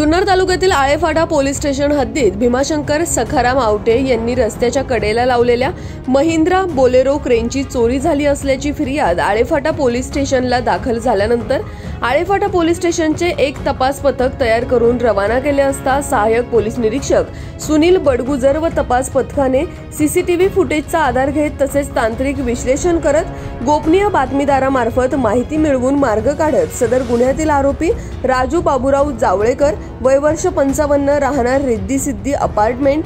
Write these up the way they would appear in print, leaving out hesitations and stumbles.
जुन्नर तालुक्यातील Alephata police station हद्दीत भीमाशंकर सखाराम आवटे यांनी रस्त्याच्या कडेला लावलेल्या महिंद्रा बोलेरो क्रेनची चोरी झाली असल्याची फिर्याद आळेफाटा पोलीस स्टेशनला दाखल झाल्यानंतर आळेफाटा पोलीस स्टेशनचे एक तपास पथक तयार करून रवाना केले असता सहाय्यक पोलीस निरीक्षक सुनील बडगुजर व तपास पथकाने सीसीटीव्ही फुटेजचा आधार घेत तसेच तांत्रिक विश्लेषण करत गोपनीय बातमीदारामार्फत माहिती मिळवून मार्ग काढत सदर गुन्ह्यातील आरोपी राजू बाबूराव जावळेकर वय वर्ष 55 राहणार रिद्धी सिद्धी अपार्टमेंट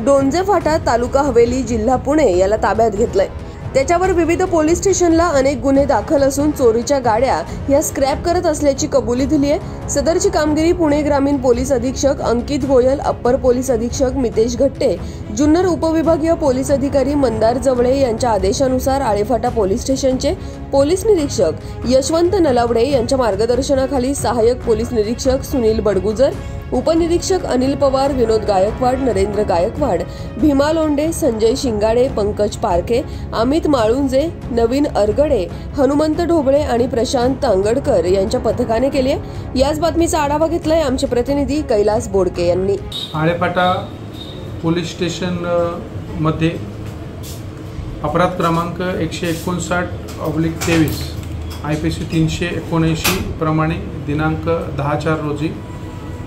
डोंजे फाटा तालुका हवेली जिल्हा पुणे याला ताब्यात घेतलंय। त्याच्यावर विविध पोलीस स्टेशनला अनेक गुन्हे दाखल असून चोरीच्या गाड्या या स्क्रॅप करत असल्याची कबुली दिली आहे। सदरची कामगिरी पुणे ग्रामीण पोलीस अधीक्षक अंकित गोयल, अप्पर पोलीस अधीक्षक मितेश घट्टे, जुन्नर उपविभागीय पोलीस अधिकारी मंदार जवळे यांच्या आदेशानुसार आळेफाटा पोलीस स्टेशनचे पोलीस निरीक्षक यशवंत नलावडे यांच्या मार्गदर्शनाखाली सहाय्यक पोलीस निरीक्षक सुनील बडगुजर, उपनिरीक्षक अनिल पवार, विनोद गायकवाड, नरेंद्र गायकवाड, भीमा लोंडे, संजय शिंगाडे, पंकज पारखे, अमित माळुंजे, नवीन अरगडे, हनुमंत ढोबळे आणि प्रशांत तांगडकर यांच्या पथकाने केली आहे। याच बातमीचा आढावा घेतलाय आमचे प्रतिनिधी कैलास बोडके यांनी। आळेफाटा पोलीस स्टेशन मध्ये अपराध क्रमांक 159/23 IPC 379 प्रमाणे दिनांक 10/4 रोजी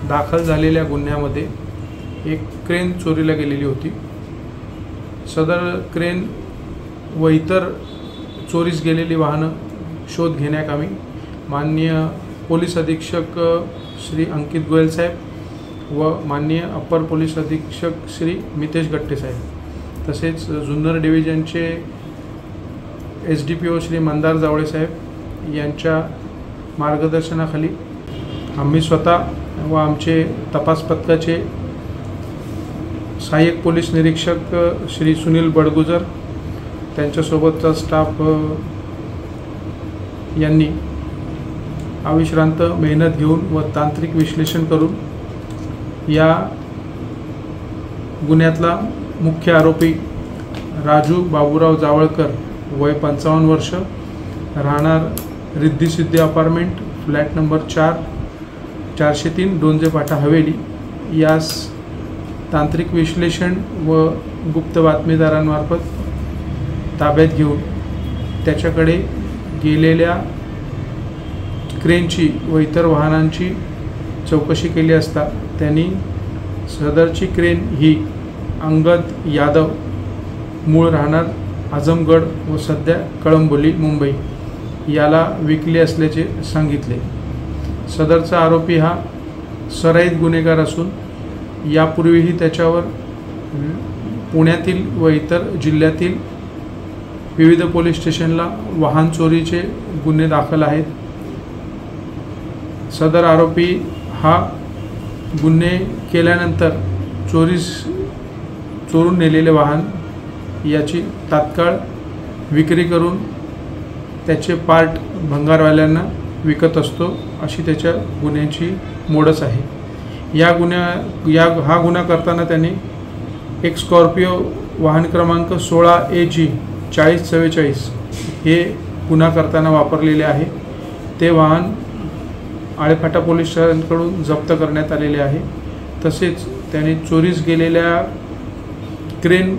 दाखल झालेल्या गुन्ह्यामध्ये एक क्रेन चोरीला गेलेली होती। सदर क्रेन व इतर चोरीस गेलेली वाहनं शोध घेण्याकामी माननीय पोलीस अधीक्षक श्री अंकित गोयल साहेब व माननीय अप्पर पोलीस अधीक्षक श्री मितेश घट्टे साहेब तसेच जुन्नर डिव्हिजनचे SDPO श्री मंदार जावळे साहेब यांच्या मार्गदर्शनाखाली आम्ही स्वतः व आमचे तपास पथकाचे सहाय्यक पोलीस निरीक्षक श्री सुनील बडगुजर त्यांच्यासोबतचा स्टाफ यांनी अविश्रांत मेहनत घेऊन व तांत्रिक विश्लेषण करून या गुन्ह्यातला मुख्य आरोपी राजू बाबूराव जावळकर वय 55 वर्ष राहणार Riddhi Siddhi apartment flat number 403 डोंजे फाटा हवेली यास तांत्रिक विश्लेषण व गुप्त बातमीदारांमार्फत ताब्यात घेऊन त्याच्याकडे गेलेल्या क्रेनची व इतर वाहनांची चौकशी केली असता त्यांनी सदरची क्रेन ही अंगद यादव मूळ राहणार आजमगड व सध्या कळंबोली मुंबई याला विकली असल्याचे सांगितले। सदरचा आरोपी हा सराईत गुन्हेगार असून यापूर्वीही त्याच्यावर पुण्यातील व इतर जिल्ह्यातील विविध पोलीस स्टेशनला वाहन चोरीचे गुन्हे दाखल आहेत। सदर आरोपी हा गुन्हे केल्यानंतर चोरून नेलेले वाहन याची तात्काळ विक्री करून त्याचे पार्ट भंगारवाल्यांना विकत असतो अशी त्याच्या गुन्ह्याची मोडच आहे। हा गुन्हा करताना त्यांनी एक स्कॉर्पिओ वाहन क्रमांक 16AG 4044 हे गुन्हा करताना वापरलेले आहे। ते वाहन आळेफाटा पोलीस स्टेशनकडून जप्त करण्यात आलेले आहे। तसेच त्यांनी चोरीस गेलेल्या क्रेन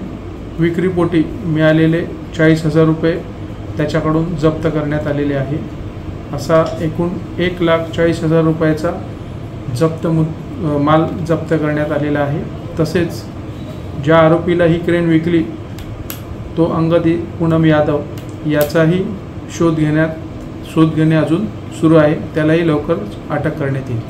विक्रीपोटी मिळालेले 40,000 रुपये त्याच्याकडून जप्त करण्यात आलेले आहे। असा एकूण 1,40,000 रुपयाचा माल जप्त करण्यात आलेला आहे। तसेच ज्या आरोपीला ही क्रेन विकली तो अंगद पूनम यादव याचाही शोध घेणे अजून सुरू आहे। त्यालाही लवकर अटक करण्यात येईल।